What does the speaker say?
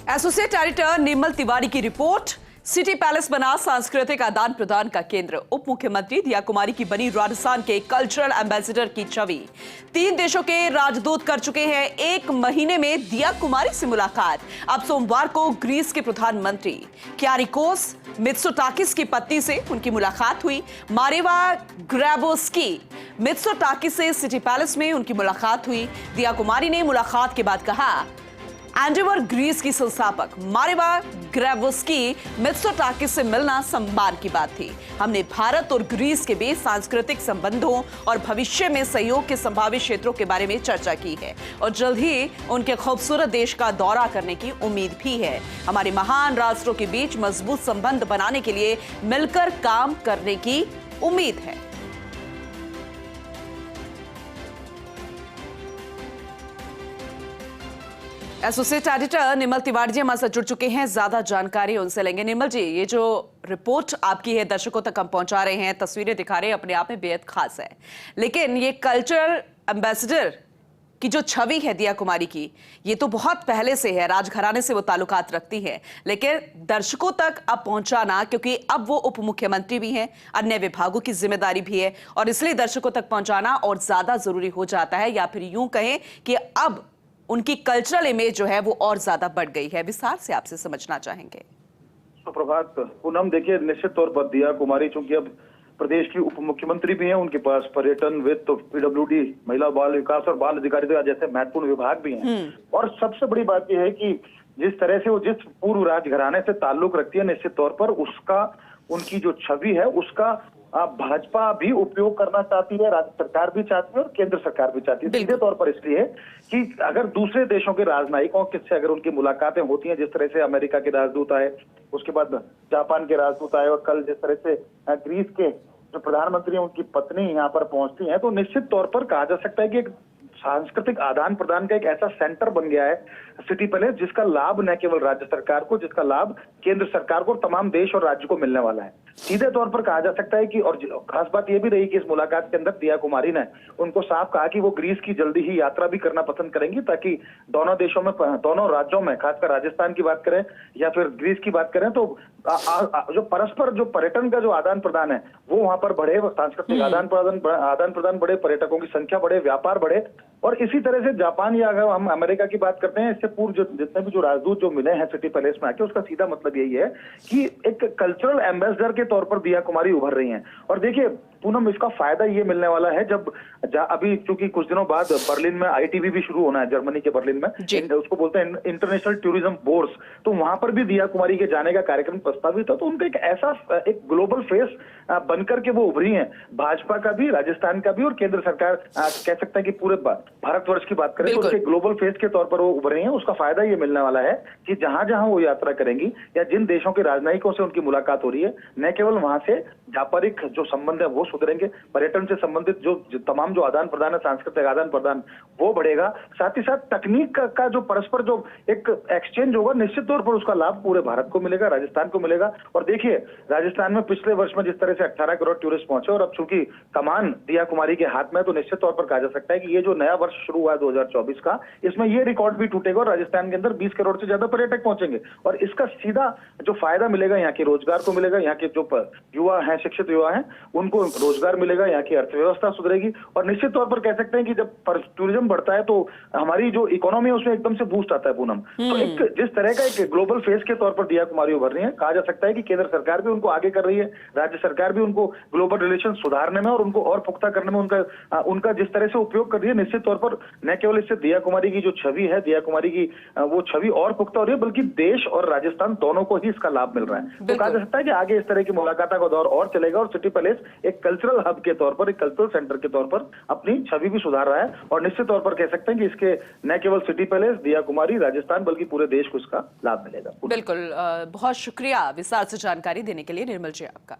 Associate editor निर्मल तिवारी की report. City palace बना सांस्कृतिक आदान प्रदान का केंद्र। उप मुख्यमंत्री दिया कुमारी की बनी राजस्थान के कल्चरल एम्बेसडर की छवि। 3 देशों के राजदूत कर चुके हैं 1 महीने में दिया कुमारी से मुलाकात। अब सोमवार को ग्रीस के प्रधानमंत्री क्यारिकोस मित्सोटाकिस की पत्नी से उनकी मुलाकात हुई। मारेवा ग्रैबोस्की मित्सोटाकिस से सिटी पैलेस में उनकी मुलाकात हुई। दिया कुमारी ने मुलाकात के बाद कहा, एंडेवर ग्रीस की संस्थापक मारेवा ग्रैबोस्की मित्सोटाकिस से मिलना सम्मान की बात थी। हमने भारत और ग्रीस के बीच सांस्कृतिक संबंधों और भविष्य में सहयोग के संभावित क्षेत्रों के बारे में चर्चा की है और जल्द ही उनके खूबसूरत देश का दौरा करने की उम्मीद भी है। हमारे महान राष्ट्रों के बीच मजबूत संबंध बनाने के लिए मिलकर काम करने की उम्मीद है। एसोसिएट एडिटर निर्मल तिवारी जी हमारे साथ जुड़ चुके हैं, ज्यादा जानकारी उनसे लेंगे। निर्मल जी, ये जो रिपोर्ट आपकी है दर्शकों तक हम पहुंचा रहे हैं, तस्वीरें दिखा रहे हैं, अपने आप में बेहद खास है, लेकिन ये कल्चरल एम्बेसडर की जो छवि है दिया कुमारी की, ये तो बहुत पहले से है, राजघराने से वो ताल्लुकात रखती है, लेकिन दर्शकों तक अब पहुंचाना, क्योंकि अब वो उप मुख्यमंत्री भी हैं, अन्य विभागों की जिम्मेदारी भी है और इसलिए दर्शकों तक पहुंचाना और ज्यादा जरूरी हो जाता है, या फिर यूं कहें कि अब उनकी कल्चरल इमेज जो है वो और ज्यादा बढ़ गई है। विस्तार से आपसे समझना चाहेंगे। सुप्रभात पूनम, देखिए निश्चित तौर पर दिया कुमारी चूंकि अब प्रदेश की उप मुख्यमंत्री भी हैं, उनके पास पर्यटन, वित्त, पीडब्ल्यूडी, महिला बाल विकास और बाल अधिकारिता जैसे महत्वपूर्ण विभाग भी हैं। और सबसे बड़ी बात यह है कि जिस तरह से वो जिस पूर्व राजघराने से ताल्लुक रखती है, निश्चित तौर पर उसका, उनकी जो छवि है उसका भाजपा भी उपयोग करना चाहती है, राज्य सरकार भी चाहती है और केंद्र सरकार भी चाहती है। सीधे तौर पर इसलिए कि अगर दूसरे देशों के राजनयिकों से अगर उनकी मुलाकातें होती हैं, जिस तरह से अमेरिका के राजदूत आए, उसके बाद जापान के राजदूत आए और कल जिस तरह से ग्रीस के जो प्रधानमंत्री हैं उनकी पत्नी यहाँ पर पहुंचती है, तो निश्चित तौर पर कहा जा सकता है कि एक सांस्कृतिक आदान प्रदान का एक ऐसा सेंटर बन गया है सिटी पैलेस, जिसका लाभ न केवल राज्य सरकार को, जिसका लाभ केंद्र सरकार को और तमाम देश और राज्य को मिलने वाला है। सीधे तौर पर कहा जा सकता है कि, और खास बात यह भी रही कि इस मुलाकात के अंदर दिया कुमारी ने उनको साफ कहा कि वो ग्रीस की जल्दी ही यात्रा भी करना पसंद करेंगी, ताकि दोनों देशों में, दोनों राज्यों में, खासकर राजस्थान की बात करें या फिर ग्रीस की बात करें, तो जो परस्पर जो पर्यटन का जो आदान प्रदान है वो वहां पर बढ़े, सांस्कृतिक आदान प्रदान बढ़े, पर्यटकों की संख्या बढ़े, व्यापार बढ़े। और इसी तरह से जापान या अगर हम अमेरिका की बात करते हैं, इससे पूर्व जितने भी जो राजदूत जो मिले हैं सिटी पैलेस में आके, उसका सीधा मतलब यही है कि एक कल्चरल एम्बेसडर के तौर पर दिया कुमारी उभर रही हैं। और देखिए पूनम, इसका फायदा ये मिलने वाला है जब अभी चूंकि कुछ दिनों बाद बर्लिन में ITB भी शुरू होना है, जर्मनी के बर्लिन में, उसको बोलते हैं इंटरनेशनल टूरिज्म बोर्ड्स, तो वहां पर भी दिया कुमारी के जाने का कार्यक्रम प्रस्तावित था। तो उनका एक ऐसा एक ग्लोबल फेस बनकर के वो उभरी हैं, भाजपा का भी, राजस्थान का भी और केंद्र सरकार कह सकते हैं कि पूरे भारतवर्ष की बात करें तो उसके ग्लोबल फेस के तौर पर वो उभरे हैं। उसका फायदा ये मिलने वाला है कि जहां जहां वो यात्रा करेंगी या जिन देशों के राजनयिकों से उनकी मुलाकात हो रही है, न केवल वहां से व्यापारिक जो संबंध है वो सुधरेंगे, पर्यटन से संबंधित जो तमाम जो आदान प्रदान है, सांस्कृतिक आदान प्रदान वो बढ़ेगा, साथ ही साथ तकनीक का जो परस्पर जो एक एक्सचेंज होगा, निश्चित तौर पर उसका लाभ पूरे भारत को मिलेगा, राजस्थान को मिलेगा। और देखिए राजस्थान में पिछले वर्ष में जिस तरह से 18 करोड़ टूरिस्ट पहुंचे और अब चूंकि कमान दिया कुमारी के हाथ में, तो निश्चित तौर पर कहा जा सकता है कि ये जो नया वर्ष शुरू हुआ है 2024 का, इसमें ये रिकॉर्ड भी टूटेगा और राजस्थान के अंदर 20 करोड़ से ज्यादा पर्यटक पहुंचेंगे। और इसका सीधा जो फायदा मिलेगा यहाँ के रोजगार को मिलेगा, यहाँ के जो युवा हैं, शिक्षित युवा हैं, उनको रोजगार मिलेगा, यहाँ की अर्थव्यवस्था सुधरेगी। और निश्चित तौर पर कह सकते हैं कि जब टूरिज्म बढ़ता है तो हमारी जो इकोनॉमी है उसमें एकदम से बूस्ट आता है पूनम। तो एक जिस तरह का एक ग्लोबल फेस के तौर पर दिया कुमारी उभर रही है, कहा जा सकता है कि केंद्र सरकार भी उनको आगे कर रही है, राज्य सरकार भी उनको ग्लोबल रिलेशन सुधारने में और उनको और पुख्ता करने में उनका जिस तरह से उपयोग कर रही है, निश्चित तौर पर न केवल इससे दिया कुमारी की जो छवि है, दिया कुमारी की वो छवि और पुख्ता हो रही है, बल्कि देश और राजस्थान दोनों को ही इसका लाभ मिल रहा है। तो कहा जा सकता है कि आगे इस तरह की मुलाकातों का दौर और चलेगा और सिटी पैलेस एक कल्चरल हब के तौर पर, एक कल्चरल सेंटर के तौर पर अपनी छवि भी सुधार रहा है। और निश्चित तौर पर कह सकते हैं कि इसके न केवल सिटी पैलेस, दिया कुमारी, राजस्थान, बल्कि पूरे देश को इसका लाभ मिलेगा। बिल्कुल, बहुत शुक्रिया विस्तार से जानकारी देने के लिए निर्मल जी आपका।